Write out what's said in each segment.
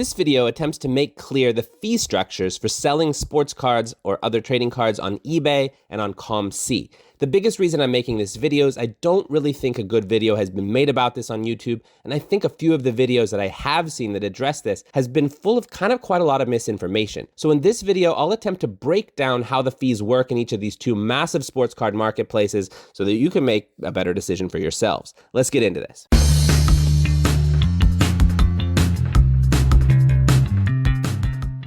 This video attempts to make clear the fee structures for selling sports cards or other trading cards on eBay and on COMC. The biggest reason I'm making this video is I don't really think a good video has been made about this on YouTube, and I think a few of the videos that I have seen that address this has been full of quite a lot of misinformation. So in this video, I'll attempt to break down how the fees work in each of these two massive sports card marketplaces so that you can make a better decision for yourselves. Let's get into this.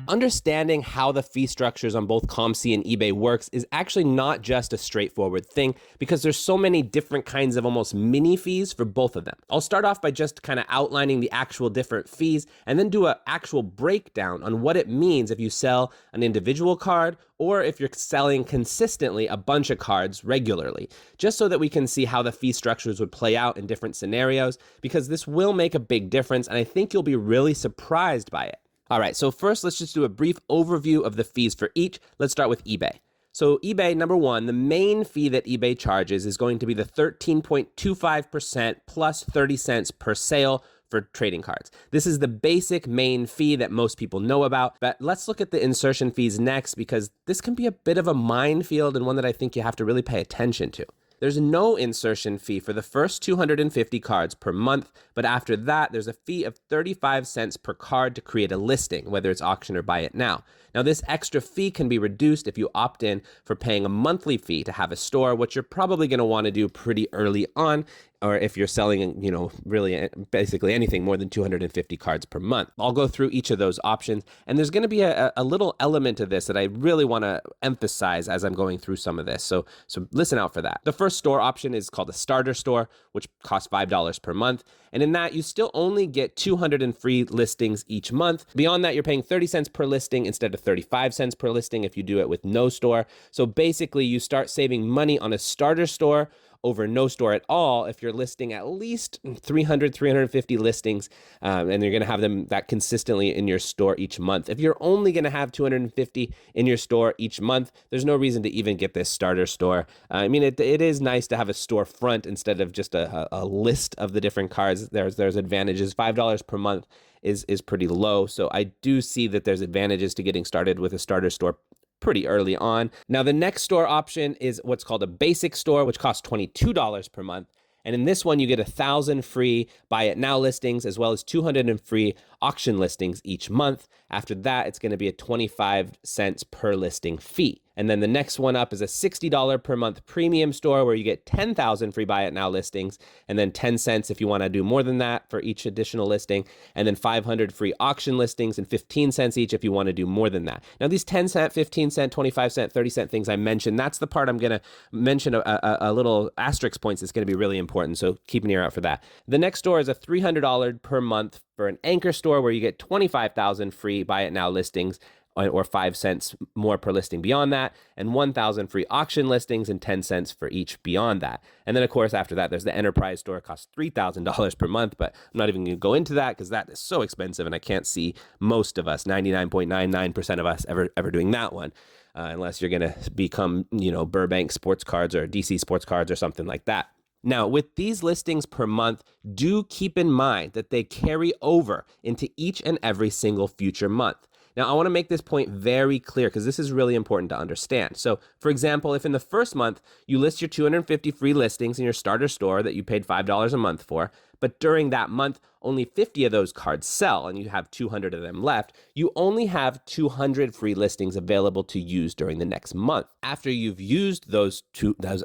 Understanding how the fee structures on both COMC and eBay works is actually not just a straightforward thing because there's so many different kinds of almost mini fees for both of them. I'll start off by just kind of outlining the actual different fees and then do an actual breakdown on what it means if you sell an individual card or if you're selling consistently a bunch of cards regularly, just so that we can see how the fee structures would play out in different scenarios, because this will make a big difference and I think you'll be really surprised by it. All right, so first let's just do a brief overview of the fees for each. Let's start with eBay. So eBay, number one, the main fee that eBay charges is going to be the 13.25% plus 30 cents per sale for trading cards. This is the basic main fee that most people know about, but let's look at the insertion fees next because this can be a bit of a minefield and one that I think you have to really pay attention to. There's no insertion fee for the first 250 cards per month, but after that, there's a fee of 35 cents per card to create a listing, whether it's auction or buy it now. Now, this extra fee can be reduced if you opt in for paying a monthly fee to have a store, which you're probably going to want to do pretty early on, or if you're selling, really basically anything more than 250 cards per month. I'll go through each of those options, and there's going to be a little element of this that I really want to emphasize as I'm going through some of this, so listen out for that. The first store option is called a starter store, which costs $5 per month, and in that, you still only get 200 free listings each month. Beyond that, you're paying 30 cents per listing instead of 35 cents per listing if you do it with no store. So basically, you start saving money on a starter store over no store at all if you're listing at least 350 listings, and you're going to have them that consistently in your store each month. If you're only going to have 250 in your store each month, there's no reason to even get this starter store. I mean, it is nice to have a store front instead of just a list of the different cards. There's advantages. $5 per month is pretty low, so I do see that there's advantages to getting started with a starter store pretty early on. Now, the next store option is what's called a basic store, which costs $22 per month. And in this one, you get 1,000 free buy it now listings, as well as 200 free auction listings each month. After that, it's going to be a 25 cents per listing fee. And then the next one up is a $60 per month premium store where you get 10,000 free buy it now listings, and then 10 cents if you want to do more than that for each additional listing, and then 500 free auction listings and 15 cents each if you want to do more than that. Now, these 10 cent, 15 cent, 25 cent, 30 cent things I mentioned, that's the part I'm going to mention a little asterisk points that's going to be really important, so keep an ear out for that. The next store is a $300 per month for an anchor store where you get 25,000 free buy it now listings, or 5 cents more per listing beyond that, and 1,000 free auction listings and 10 cents for each beyond that. And then, of course, after that, there's the enterprise store. It costs $3,000 per month, but I'm not even going to go into that because that is so expensive, and I can't see most of us, 99.99% of us, ever doing that one, unless you're going to become, Burbank Sports Cards or DC Sports Cards or something like that. Now, with these listings per month, do keep in mind that they carry over into each and every single future month. Now, I want to make this point very clear because this is really important to understand. So, for example, if in the first month you list your 250 free listings in your starter store that you paid $5 a month for, but during that month, only 50 of those cards sell and you have 200 of them left, you only have 200 free listings available to use during the next month. After you've used those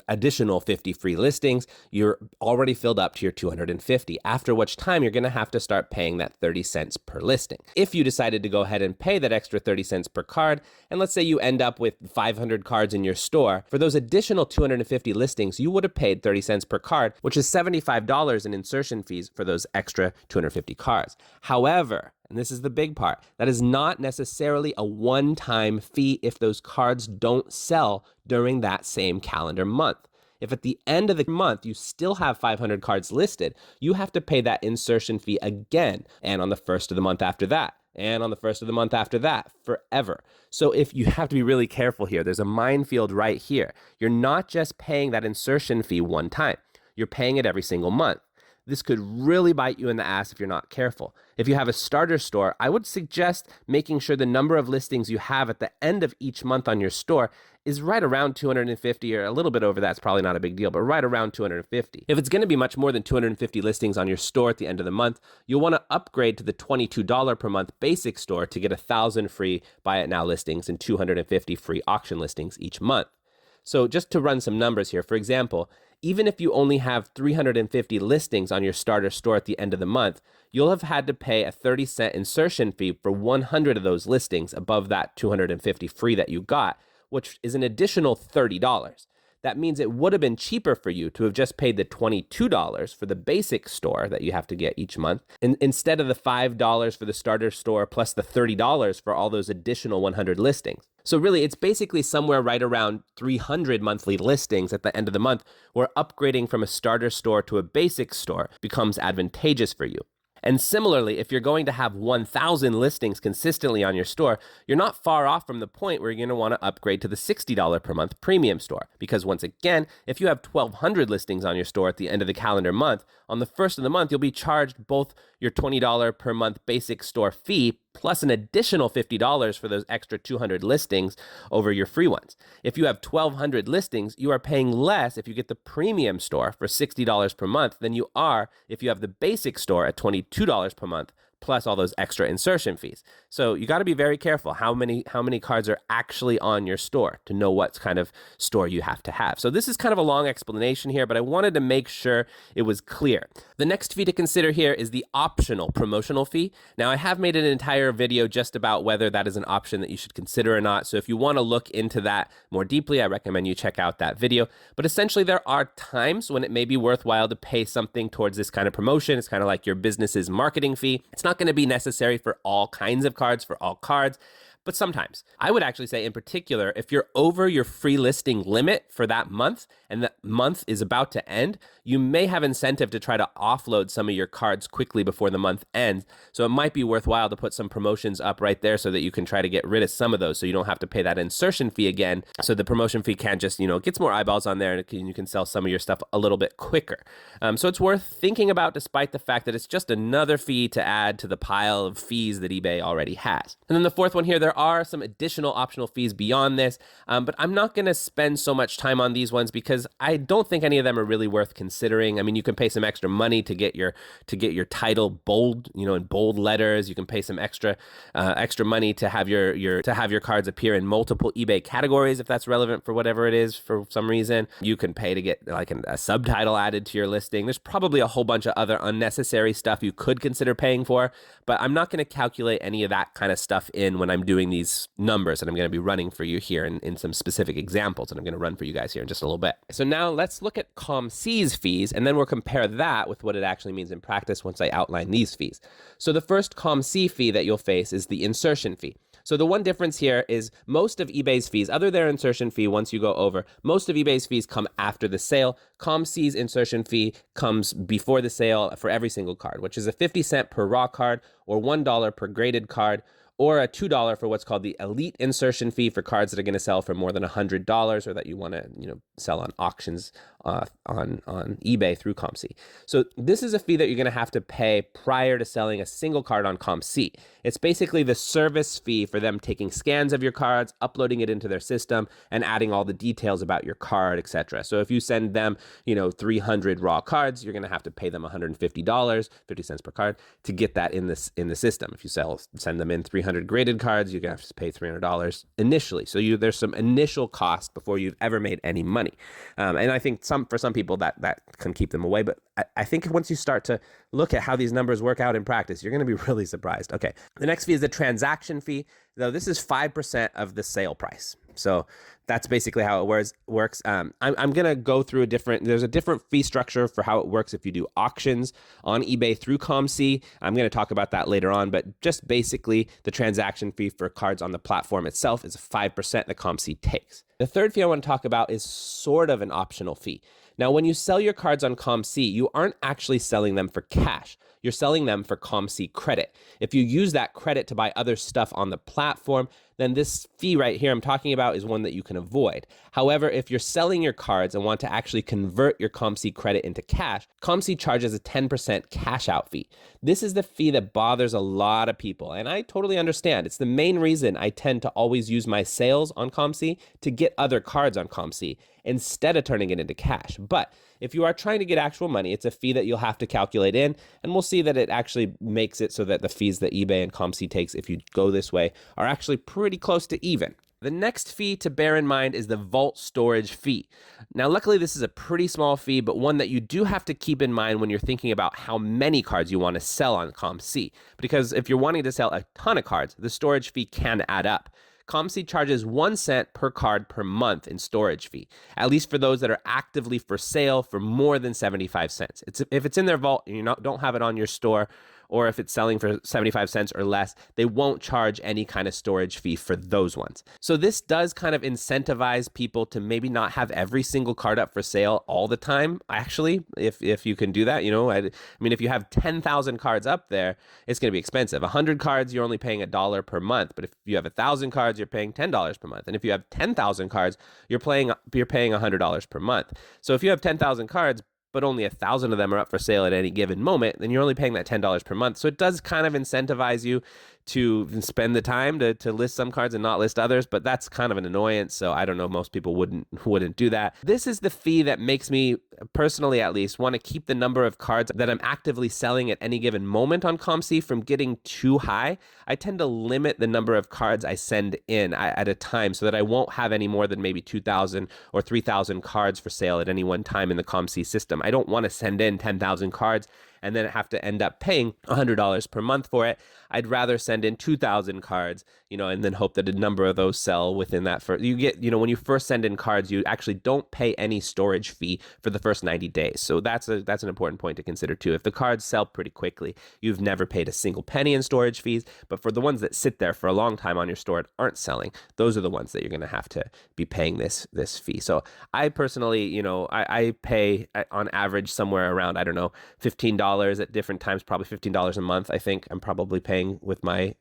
additional 50 free listings, you're already filled up to your 250, after which time you're going to have to start paying that 30 cents per listing. If you decided to go ahead and pay that extra 30 cents per card, and let's say you end up with 500 cards in your store, for those additional 250 listings, you would have paid 30 cents per card, which is $75 in insertion fees for those extra 250 cards. However, and this is the big part, that is not necessarily a one-time fee if those cards don't sell during that same calendar month. If at the end of the month you still have 500 cards listed, you have to pay that insertion fee again, and on the first of the month after that, and on the first of the month after that, forever. So if you have to be really careful here, there's a minefield right here. You're not just paying that insertion fee one time. You're paying it every single month. This could really bite you in the ass if you're not careful. If you have a starter store, I would suggest making sure the number of listings you have at the end of each month on your store is right around 250, or a little bit over that's probably not a big deal, but right around 250. If it's going to be much more than 250 listings on your store at the end of the month, you'll want to upgrade to the $22 per month basic store to get 1,000 free buy it now listings and 250 free auction listings each month. So just to run some numbers here, for example, even if you only have 350 listings on your starter store at the end of the month, you'll have had to pay a 30-cent insertion fee for 100 of those listings above that 250 free that you got, which is an additional $30. That means it would have been cheaper for you to have just paid the $22 for the basic store that you have to get each month, instead of the $5 for the starter store plus the $30 for all those additional 100 listings. So really, it's basically somewhere right around 300 monthly listings at the end of the month where upgrading from a starter store to a basic store becomes advantageous for you. And similarly, if you're going to have 1,000 listings consistently on your store, you're not far off from the point where you're going to want to upgrade to the $60 per month premium store. Because once again, if you have 1,200 listings on your store at the end of the calendar month, on the first of the month, you'll be charged both your $20 per month basic store fee plus an additional $50 for those extra 200 listings over your free ones. If you have 1,200 listings, you are paying less if you get the premium store for $60 per month than you are if you have the basic store at $22 per month plus all those extra insertion fees. So you got to be very careful how many cards are actually on your store to know what kind of store you have to have. So this is kind of a long explanation here, but I wanted to make sure it was clear. The next fee to consider here is the optional promotional fee. Now I have made an entire video just about whether that is an option that you should consider or not. So if you want to look into that more deeply, I recommend you check out that video. But essentially there are times when it may be worthwhile to pay something towards this kind of promotion. It's kind of like your business's marketing fee. It's not going to be necessary for all kinds of cards, for all cards, but sometimes. I would actually say in particular, if you're over your free listing limit for that month and the month is about to end, you may have incentive to try to offload some of your cards quickly before the month ends. So it might be worthwhile to put some promotions up right there so that you can try to get rid of some of those so you don't have to pay that insertion fee again. So the promotion fee can just, gets more eyeballs on there and you can sell some of your stuff a little bit quicker. So it's worth thinking about despite the fact that it's just another fee to add to the pile of fees that eBay already has. And then the fourth one here, there are some additional optional fees beyond this, but I'm not going to spend so much time on these ones because I don't think any of them are really worth considering. I mean, you can pay some extra money to get your title bold, in bold letters. You can pay some extra money to have your cards appear in multiple eBay categories if that's relevant for whatever it is for some reason. You can pay to get like a subtitle added to your listing. There's probably a whole bunch of other unnecessary stuff you could consider paying for, but I'm not going to calculate any of that kind of stuff in when I'm doing these numbers, and I'm going to be running for you here in some specific examples, and I'm going to run for you guys here in just a little bit. So now let's look at COMC's fees, and then we'll compare that with what it actually means in practice once I outline these fees. So the first COMC fee that you'll face is the insertion fee. So the one difference here is most of eBay's fees, other than their insertion fee once you go over, most of eBay's fees come after the sale. COMC's insertion fee comes before the sale for every single card, which is a 50 cent per raw card or $1 per graded card, or a $2 for what's called the elite insertion fee for cards that are going to sell for more than $100 or that you want to sell on auctions on eBay through COMC. So this is a fee that you're going to have to pay prior to selling a single card on COMC. It's basically the service fee for them taking scans of your cards, uploading it into their system, and adding all the details about your card, etc. So if you send them 300 raw cards, you're going to have to pay them $150, 50 cents per card, to get that in the system. If you send them in 300 graded cards, you're going to have to pay $300 initially. So there's some initial cost before you've ever made any money. And I think for some people that can keep them away. But I think once you start to look at how these numbers work out in practice, you're going to be really surprised. Okay, the next fee is the transaction fee. Though this is 5% of the sale price. So that's basically how it works. I'm going to go through there's a different fee structure for how it works if you do auctions on eBay through COMC. I'm going to talk about that later on, but just basically the transaction fee for cards on the platform itself is 5% that COMC takes. The third fee I want to talk about is sort of an optional fee. Now, when you sell your cards on COMC, you aren't actually selling them for cash. you're selling them for COMC credit. If you use that credit to buy other stuff on the platform, then this fee right here I'm talking about is one that you can avoid. However, if you're selling your cards and want to actually convert your COMC credit into cash, COMC charges a 10% cash out fee. This is the fee that bothers a lot of people, and I totally understand. It's the main reason I tend to always use my sales on COMC to get other cards on COMC instead of turning it into cash. But if you are trying to get actual money, it's a fee that you'll have to calculate in, and we'll see that it actually makes it so that the fees that eBay and COMC takes if you go this way are actually pretty close to even. The next fee to bear in mind is the vault storage fee. Now, luckily, this is a pretty small fee, but one that you do have to keep in mind when you're thinking about how many cards you want to sell on COMC. Because if you're wanting to sell a ton of cards, the storage fee can add up. COMC charges 1 cent per card per month in storage fee, at least for those that are actively for sale for more than 75 cents. If it's in their vault and you don't have it on your store, or if it's selling for 75 cents or less, they won't charge any kind of storage fee for those ones. So this does kind of incentivize people to maybe not have every single card up for sale all the time. Actually, if you can do that, I mean, if you have 10,000 cards up there, it's going to be expensive. 100 cards, you're only paying $1 per month. But if you have 1,000 cards, you're paying $10 per month. And if you have 10,000 cards, you're paying $100 per month. So if you have 10,000 cards, but only 1,000 of them are up for sale at any given moment, then you're only paying that $10 per month. So it does kind of incentivize you to spend the time to list some cards and not list others, but that's kind of an annoyance. So I don't know, most people wouldn't do that. This is the fee that makes me, personally at least, want to keep the number of cards that I'm actively selling at any given moment on COMC from getting too high. I tend to limit the number of cards I send in at a time so that I won't have any more than maybe 2,000 or 3,000 cards for sale at any one time in the COMC system. I don't want to send in 10,000 cards and then have to end up paying $100 per month for it. I'd rather send in 2,000 cards, and then hope that a number of those sell within that. You get, when you first send in cards, you actually don't pay any storage fee for the first 90 days. So that's an important point to consider too. If the cards sell pretty quickly, you've never paid a single penny in storage fees. But for the ones that sit there for a long time on your store and aren't selling, those are the ones that you're going to have to be paying this fee. So I personally, I pay on average somewhere around, I don't know, $15 at different times, probably $15 a month. I think I'm probably paying with my,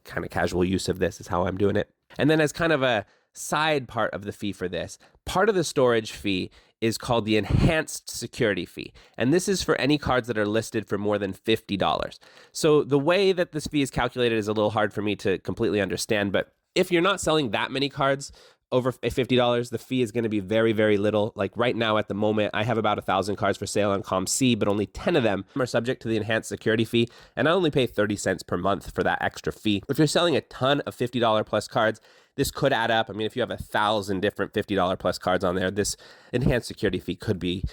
kind of casual use of this is how I'm doing it. And then as kind of a side part of the fee for this, part of the storage fee is called the enhanced security fee. And this is for any cards that are listed for more than $50. So the way that this fee is calculated is a little hard for me to completely understand, but if you're not selling that many cards over $50, the fee is going to be very, very little. Like right now at the moment, I have about 1,000 cards for sale on COMC, but only 10 of them are subject to the enhanced security fee, and I only pay 30 cents per month for that extra fee. If you're selling a ton of $50 plus cards, this could add up. I mean, if you have 1,000 different $50 plus cards on there, this enhanced security fee could be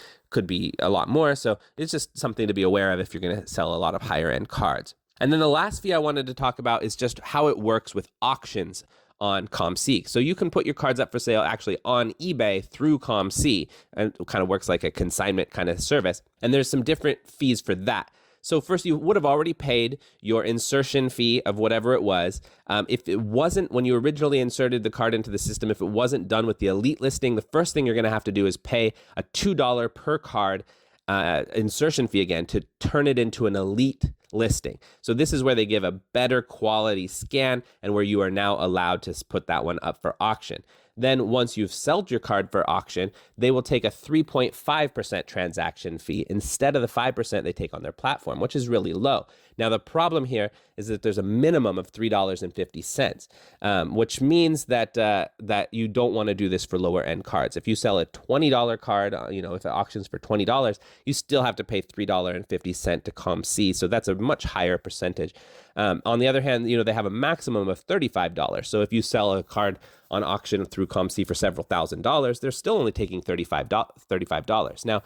a lot more. So it's just something to be aware of if you're going to sell a lot of higher end cards. And then the last fee I wanted to talk about is just how it works with auctions on COMC. So you can put your cards up for sale actually on eBay through COMC, and it kind of works like a consignment kind of service. And there's some different fees for that. So first, you would have already paid your insertion fee of whatever it was. If it wasn't, when you originally inserted the card into the system, if it wasn't done with the elite listing, the first thing you're going to have to do is pay a $2 per card insertion fee again to turn it into an elite listing. So this is where they give a better quality scan and where you are now allowed to put that one up for auction. Then once you've sold your card for auction, they will take a 3.5% transaction fee instead of the 5% they take on their platform, which is really low. Now, the problem here is that there's a minimum of $3.50, which means that you don't want to do this for lower end cards. If you sell a $20 card, if it auctions for $20, you still have to pay $3.50 to COMC. So that's a much higher percentage. On the other hand, they have a maximum of $35. So if you sell a card on auction through COMC for several $1,000s, they're still only taking $35. Now,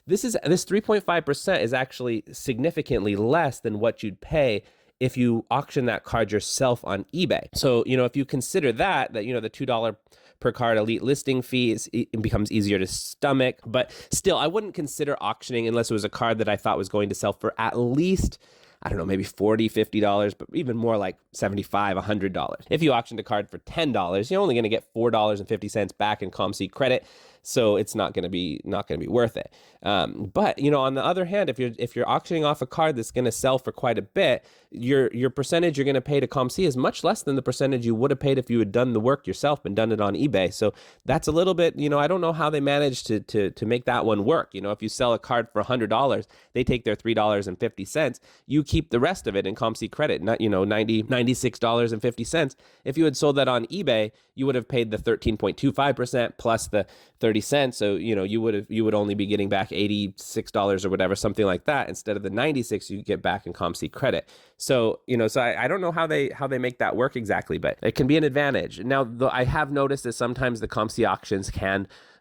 this 3.5% is actually significantly less than what you'd pay if you auction that card yourself on eBay. So, if you consider that the $2 per card elite listing fee it becomes easier to stomach, but still, I wouldn't consider auctioning unless it was a card that I thought was going to sell for at least, I don't know, maybe $40, $50, but even more like $75, $100. If you auctioned a card for $10, you're only going to get $4.50 back in COMC credit. So it's not going to be worth it. But on the other hand, if you're auctioning off a card that's going to sell for quite a bit, your percentage you're going to pay to COMC is much less than the percentage you would have paid if you had done the work yourself and done it on eBay. So that's a little bit, I don't know how they managed to make that one work. If you sell a card for $100, they take their $3.50. You keep the rest of it in COMC credit, not $96.50. If you had sold that on eBay, you would have paid the 13.25% plus the 30 cents. So, you would only be getting back $86 or whatever, something like that. Instead of the 96 you get back in COMC credit. So, I don't know how they make that work exactly, but it can be an advantage. Now, though, I have noticed that sometimes the COMC auctions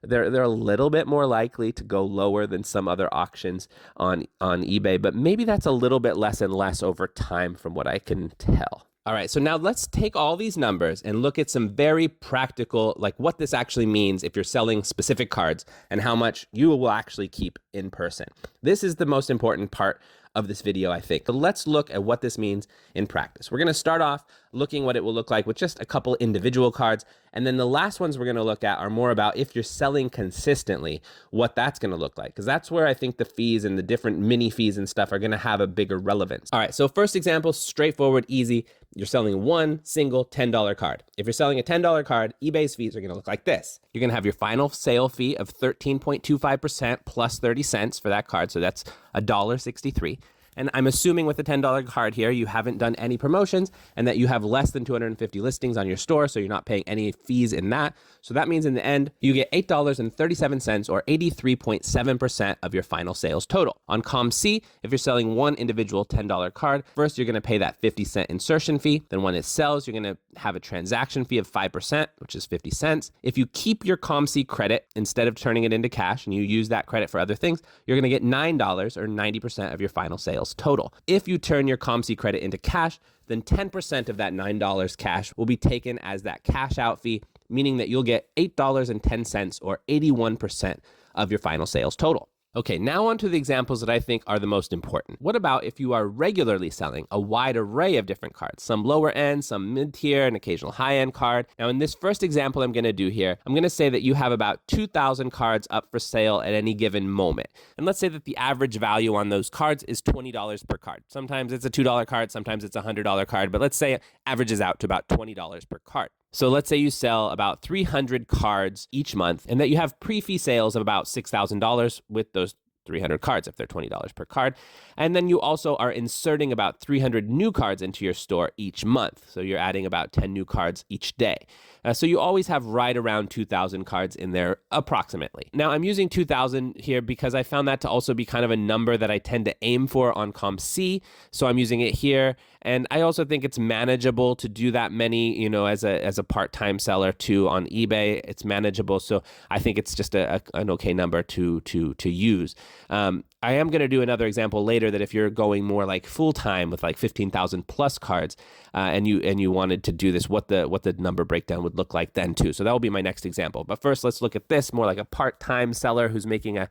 they're a little bit more likely to go lower than some other auctions on eBay, but maybe that's a little bit less and less over time from what I can tell. All right, so now let's take all these numbers and look at some very practical, like what this actually means if you're selling specific cards and how much you will actually keep in person. This is the most important part of this video, I think. So let's look at what this means in practice. We're going to start off looking what it will look like with just a couple individual cards. And then the last ones we're going to look at are more about if you're selling consistently, what that's going to look like. Because that's where I think the fees and the different mini fees and stuff are going to have a bigger relevance. All right, so first example, straightforward, easy. You're selling one single $10 card. If you're selling a $10 card, eBay's fees are going to look like this. You're going to have your final sale fee of 13.25% plus 30 cents for that card. So that's $1.63. And I'm assuming with the $10 card here, you haven't done any promotions and that you have less than 250 listings on your store, so you're not paying any fees in that. So that means in the end, you get $8.37 or 83.7% of your final sales total. On COMC, if you're selling one individual $10 card, first you're going to pay that 50-cent insertion fee. Then when it sells, you're going to have a transaction fee of 5%, which is 50 cents. If you keep your COMC credit instead of turning it into cash and you use that credit for other things, you're going to get $9 or 90% of your final sales total. If you turn your COMC credit into cash, then 10% of that $9 cash will be taken as that cash out fee, meaning that you'll get $8.10 or 81% of your final sales total. Okay, now on to the examples that I think are the most important. What about if you are regularly selling a wide array of different cards, some lower end, some mid-tier, an occasional high-end card? Now in this first example I'm going to do here, I'm going to say that you have about 2,000 cards up for sale at any given moment. And let's say that the average value on those cards is $20 per card. Sometimes it's a $2 card, sometimes it's a $100 card, but let's say it averages out to about $20 per card. So let's say you sell about 300 cards each month and that you have pre-fee sales of about $6,000 with those 300 cards if they're $20 per card. And then you also are inserting about 300 new cards into your store each month. So you're adding about 10 new cards each day. So you always have right around 2,000 cards in there approximately. Now I'm using 2,000 here because I found that to also be kind of a number that I tend to aim for on COMC. So I'm using it here. And I also think it's manageable to do that many, as a part-time seller too on eBay. It's manageable. So I think it's just an okay number to use. I am going to do another example later that if you're going more like full-time with like 15,000 plus cards and you wanted to do this, what the number breakdown would look like then too. So that will be my next example. But first, let's look at this more like a part-time seller who's making a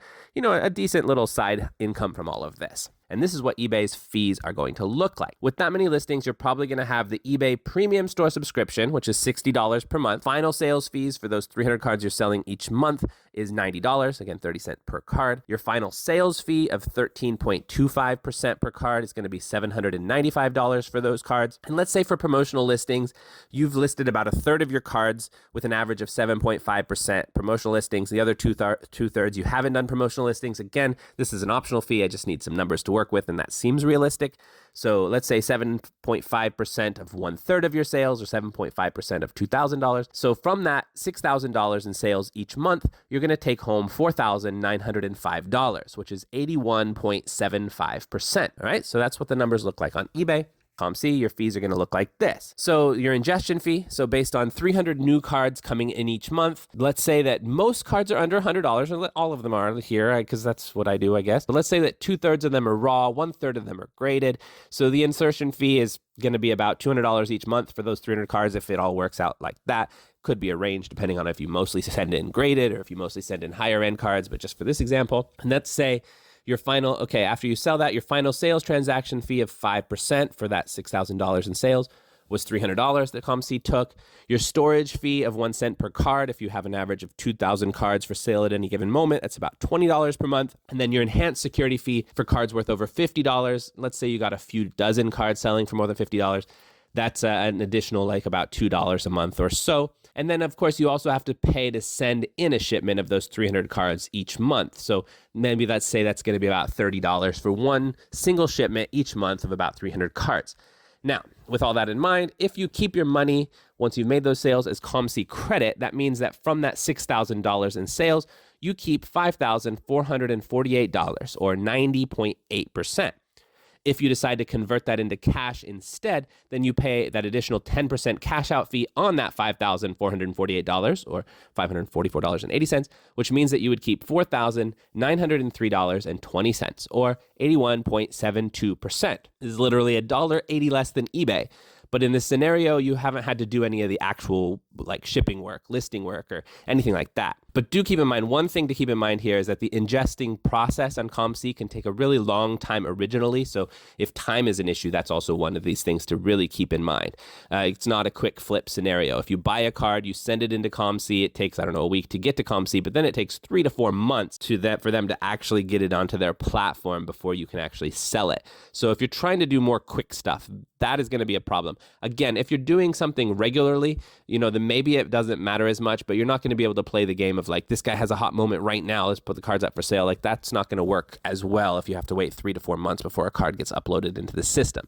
decent little side income from all of this. And this is what eBay's fees are going to look like. With that many listings, you're probably going to have the eBay Premium Store subscription, which is $60 per month. Final sales fees for those 300 cards you're selling each month is $90, again, 30 cents per card. Your final sales fee of 13.25% per card is going to be $795 for those cards. And let's say for promotional listings, you've listed about a third of your cards with an average of 7.5% promotional listings. The other two-thirds you haven't done promotional listings. Again, this is an optional fee. I just need some numbers to work with, and that seems realistic. So let's say 7.5% of 1/3 of your sales, or 7.5% of $2,000. So from that $6,000 in sales each month, you're going to take home $4,905, which is 81.75%. All right, so that's what the numbers look like on eBay. COMC, your fees are going to look like this. So your ingestion fee, so based on 300 new cards coming in each month, let's say that most cards are under $100, or all of them are here, because that's what I do, I guess. But let's say that 2/3 of them are raw, 1/3 of them are graded. So the insertion fee is going to be about $200 each month for those 300 cards if it all works out like that. Could be a range depending on if you mostly send in graded or if you mostly send in higher end cards, but just for this example. And let's say your final, after you sell that, your final sales transaction fee of 5% for that $6,000 in sales was $300 that COMC took. Your storage fee of 1 cent per card, if you have an average of 2,000 cards for sale at any given moment, that's about $20 per month. And then your enhanced security fee for cards worth over $50. Let's say you got a few dozen cards selling for more than $50. That's an additional like about $2 a month or so. And then, of course, you also have to pay to send in a shipment of those 300 cards each month. So maybe let's say that's going to be about $30 for one single shipment each month of about 300 cards. Now, with all that in mind, if you keep your money once you've made those sales as COMC credit, that means that from that $6,000 in sales, you keep $5,448 or 90.8%. If you decide to convert that into cash instead, then you pay that additional 10% cash out fee on that $5,448 or $544.80, which means that you would keep $4,903.20 or 81.72%. This is literally $1.80 less than eBay. But in this scenario, you haven't had to do any of the actual like shipping work, listing work, or anything like that. But do keep in mind, one thing to keep in mind here is that the ingesting process on COMC can take a really long time originally. So if time is an issue, that's also one of these things to really keep in mind. It's not a quick flip scenario. If you buy a card, you send it into COMC, it takes, a week to get to COMC, but then it takes 3 to 4 months for them to actually get it onto their platform before you can actually sell it. So if you're trying to do more quick stuff, that is going to be a problem. Again, if you're doing something regularly, then maybe it doesn't matter as much, but you're not going to be able to play the game of like, this guy has a hot moment right now, let's put the cards up for sale. Like, that's not going to work as well if you have to wait 3 to 4 months before a card gets uploaded into the system.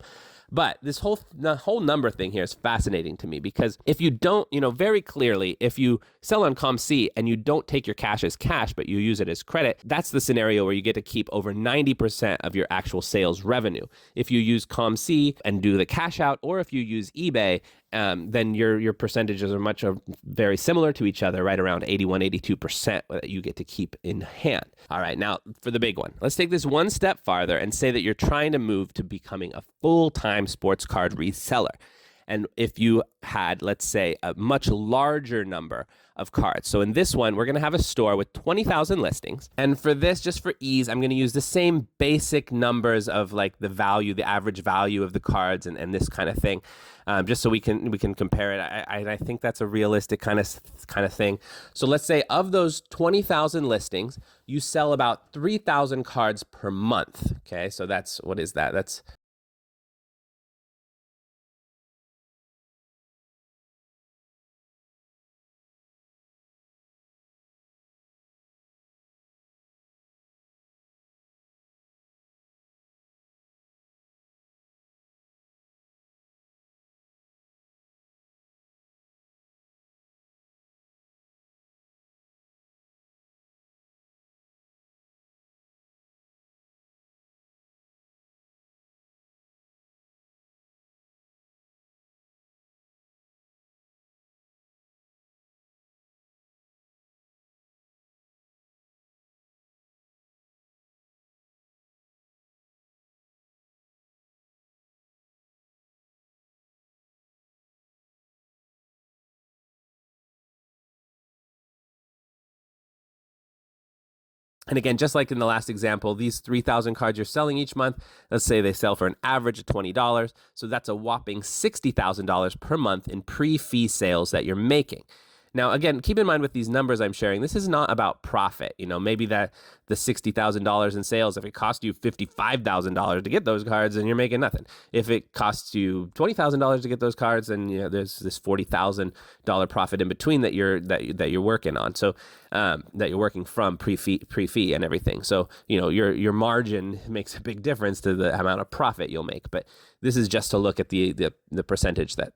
But the whole number thing here is fascinating to me because if you don't, very clearly, if you sell on COMC and you don't take your cash as cash, but you use it as credit, that's the scenario where you get to keep over 90% of your actual sales revenue. If you use COMC and do the cash out, or if you use eBay, then your percentages are very similar to each other, right around 82% that you get to keep in hand. All right, now for the big one. Let's take this one step farther and say that you're trying to move to becoming a full-time sports card reseller. And if you had, let's say, a much larger number of cards. So in this one, we're going to have a store with 20,000 listings. And for this, just for ease, I'm going to use the same basic numbers of like the average value of the cards and this kind of thing, just so we can compare it. I think that's a realistic kind of thing. So let's say of those 20,000 listings, you sell about 3,000 cards per month. Okay, so what is that? That's And again, just like in the last example, these 3,000 cards you're selling each month, let's say they sell for an average of $20. So that's a whopping $60,000 per month in pre-fee sales that you're making. Now, again, keep in mind with these numbers I'm sharing, this is not about profit. Maybe that the $60,000 in sales, if it cost you $55,000 to get those cards, then you're making nothing. If it costs you $20,000 to get those cards, then there's this $40,000 profit in between that you're working on. So that you're working from pre-fee and everything. So your margin makes a big difference to the amount of profit you'll make. But this is just to look at the percentage that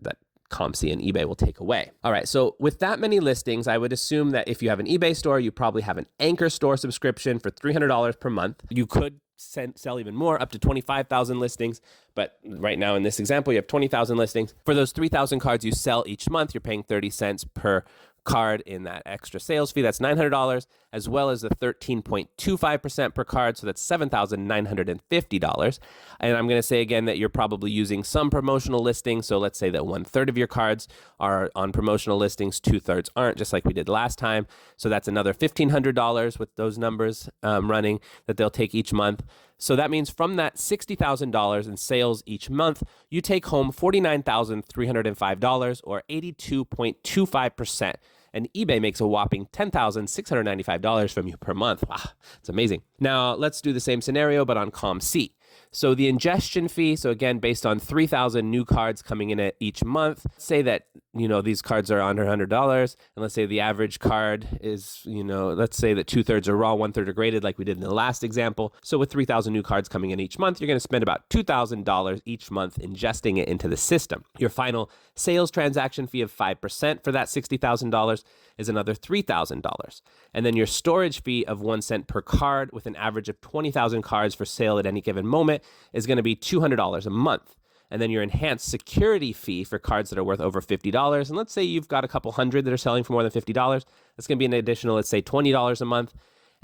COMC and eBay will take away. All right, so with that many listings, I would assume that if you have an eBay store, you probably have an Anchor store subscription for $300 per month. You could sell even more, up to 25,000 listings. But right now in this example, you have 20,000 listings. For those 3,000 cards you sell each month, you're paying 30 cents per card in that extra sales fee. That's $900, as well as the 13.25% per card. So that's $7,950. And I'm going to say again that you're probably using some promotional listings. So let's say that 1/3 of your cards are on promotional listings, 2/3 aren't, just like we did last time. So that's another $1,500 with those numbers running that they'll take each month. So that means from that $60,000 in sales each month, you take home $49,305 or 82.25%. And eBay makes a whopping $10,695 from you per month. Wow, it's amazing. Now, let's do the same scenario, but on COMC. So the ingestion fee, so again, based on 3,000 new cards coming in each month, say that, these cards are under $100, and let's say the average card is, let's say that 2/3 are raw, 1/3 are graded like we did in the last example. So with 3,000 new cards coming in each month, you're going to spend about $2,000 each month ingesting it into the system. Your final sales transaction fee of 5% for that $60,000 is another $3,000. And then your storage fee of 1 cent per card with an average of 20,000 cards for sale at any given moment is going to be $200 a month. And then your enhanced security fee for cards that are worth over $50. And let's say you've got a couple hundred that are selling for more than $50. That's going to be an additional, let's say, $20 a month.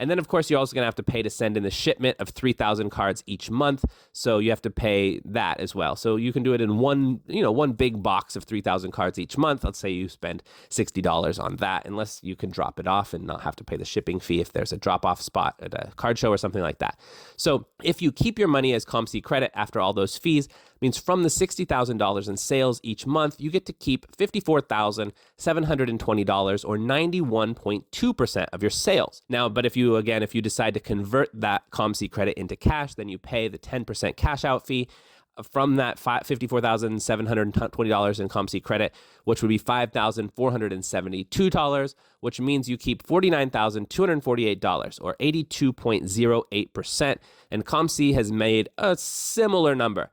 And then, of course, you're also going to have to pay to send in the shipment of 3,000 cards each month. So you have to pay that as well. So you can do it in one big box of 3,000 cards each month. Let's say you spend $60 on that, unless you can drop it off and not have to pay the shipping fee if there's a drop-off spot at a card show or something like that. So if you keep your money as COMC credit after all those fees, means from the $60,000 in sales each month, you get to keep $54,720 or 91.2% of your sales. Now, but if you decide to convert that COMC credit into cash, then you pay the 10% cash out fee from that $54,720 in COMC credit, which would be $5,472, which means you keep $49,248 or 82.08%. And COMC has made a similar number,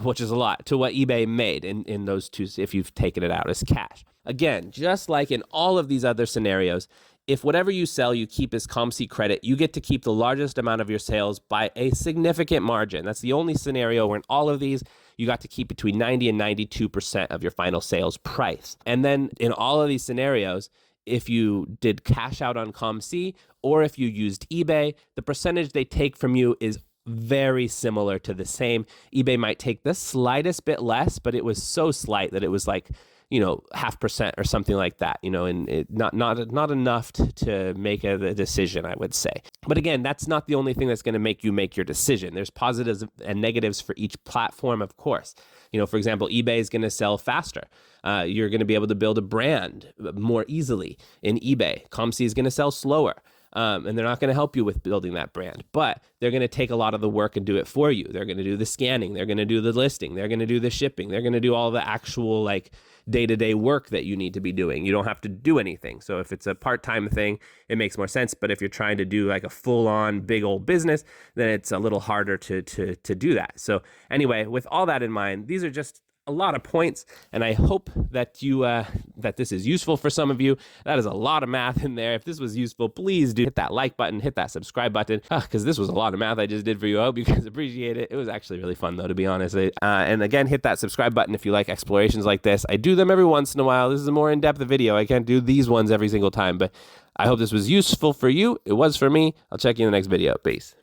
which is a lot, to what eBay made in those two, if you've taken it out as cash. Again, just like in all of these other scenarios, if whatever you sell you keep as COMC credit, you get to keep the largest amount of your sales by a significant margin. That's the only scenario where in all of these, you got to keep between 90 and 92% of your final sales price. And then in all of these scenarios, if you did cash out on COMC or if you used eBay, the percentage they take from you is very similar to the same. eBay might take the slightest bit less, but it was so slight that it was like, 0.5% or something like that, and it, not enough to make a decision, I would say. But again, that's not the only thing that's going to make you make your decision. There's positives and negatives for each platform, of course. For example, eBay is going to sell faster. You're going to be able to build a brand more easily in eBay. COMC is going to sell slower. And they're not going to help you with building that brand, but they're going to take a lot of the work and do it for you. They're going to do the scanning. They're going to do the listing. They're going to do the shipping. They're going to do all the actual day-to-day work that you need to be doing. You don't have to do anything. So if it's a part-time thing, it makes more sense. But if you're trying to do a full-on big old business, then it's a little harder to do that. So anyway, with all that in mind, these are just a lot of points, and I hope that that this is useful for some of you. That is a lot of math in there. If this was useful, please do hit that like button, hit that subscribe button, because this was a lot of math I just did for you. I hope you guys appreciate it. It was actually really fun, though, to be honest. And again, hit that subscribe button if you like explorations like this. I do them every once in a while. This is a more in-depth video. I can't do these ones every single time, but I hope this was useful for you. It was for me. I'll check you in the next video. Peace.